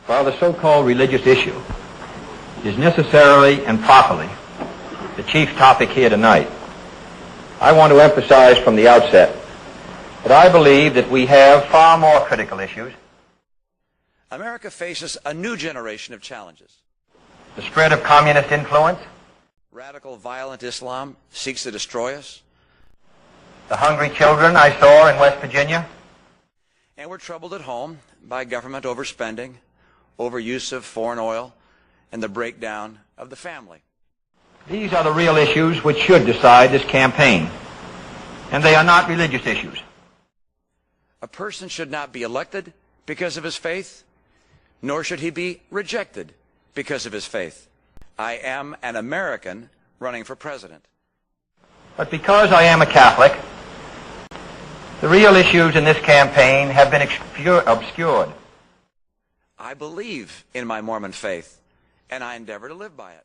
While the so-called religious issue is necessarily and properly the chief topic here tonight, I want to emphasize from the outset that I believe that we have far more critical issues. America faces a new generation of challenges. The spread of communist influence, radical violent Islam seeks to destroy us, the hungry children I saw in West Virginia, and we're troubled at home by government overspending, overuse of foreign oil, and the breakdown of the family. These are the real issues which should decide this campaign, and they are not religious issues. A person should not be elected because of his faith, nor should he be rejected because of his faith. I am an American running for president. But because I am a Catholic, the real issues in this campaign have been obscured. I believe in my Mormon faith, and I endeavor to live by it.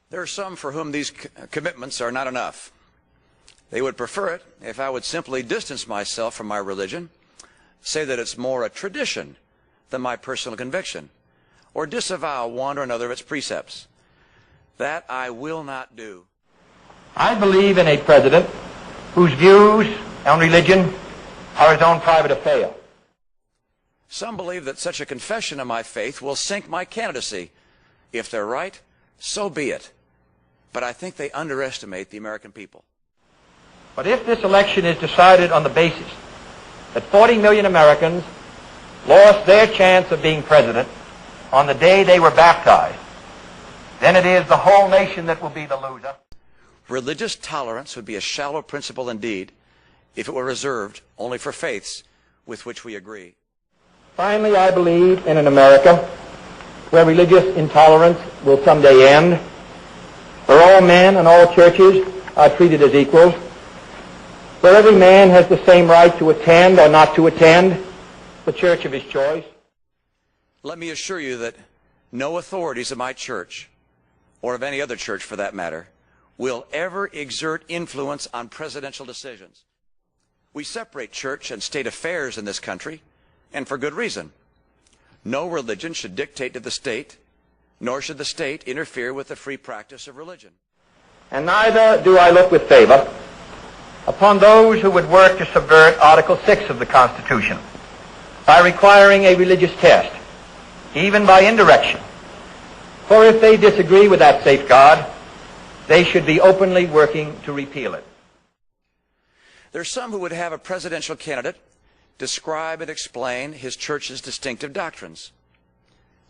There are some for whom these commitments are not enough. They would prefer it if I would simply distance myself from my religion, say that it's more a tradition than my personal conviction, or disavow one or another of its precepts. That I will not do. I believe in a president whose views on religion are his own private affair. Some believe that such a confession of my faith will sink my candidacy. If they're right, so be it. But I think they underestimate the American people. But if this election is decided on the basis that 40 million Americans lost their chance of being president on the day they were baptized, then it is the whole nation that will be the loser. Religious tolerance would be a shallow principle indeed if it were reserved only for faiths with which we agree. Finally, I believe in an America where religious intolerance will someday end, where all men and all churches are treated as equals, where every man has the same right to attend or not to attend the church of his choice. Let me assure you that no authorities of my church, or of any other church for that matter, will ever exert influence on presidential decisions. We separate church and state affairs in this country, and for good reason. No religion should dictate to the state, nor should the state interfere with the free practice of religion. And neither do I look with favor upon those who would work to subvert Article 6 of the Constitution by requiring a religious test, even by indirection. For if they disagree with that safeguard, they should be openly working to repeal it. There are some who would have a presidential candidate describe and explain his church's distinctive doctrines.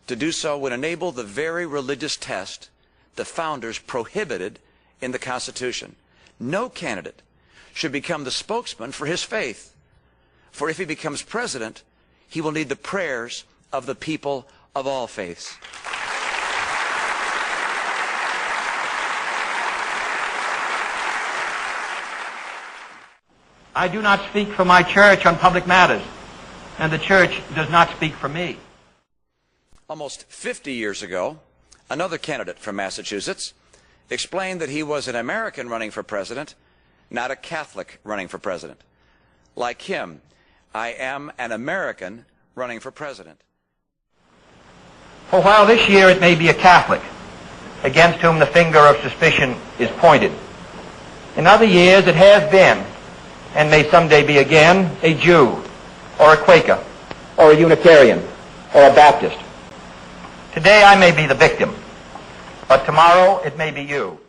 To do so would enable the very religious test the founders prohibited in the Constitution. No candidate should become the spokesman for his faith, for if he becomes president, he will need the prayers of the people of all faiths. I do not speak for my church on public matters, and the church does not speak for me. Almost 50 years ago, another candidate from Massachusetts explained that he was an American running for president, not a Catholic running for president. Like him, I am an American running for president. For while this year it may be a Catholic against whom the finger of suspicion is pointed, in other years it has been, and may someday be again, a Jew, or a Quaker, or a Unitarian, or a Baptist. Today I may be the victim, but tomorrow it may be you.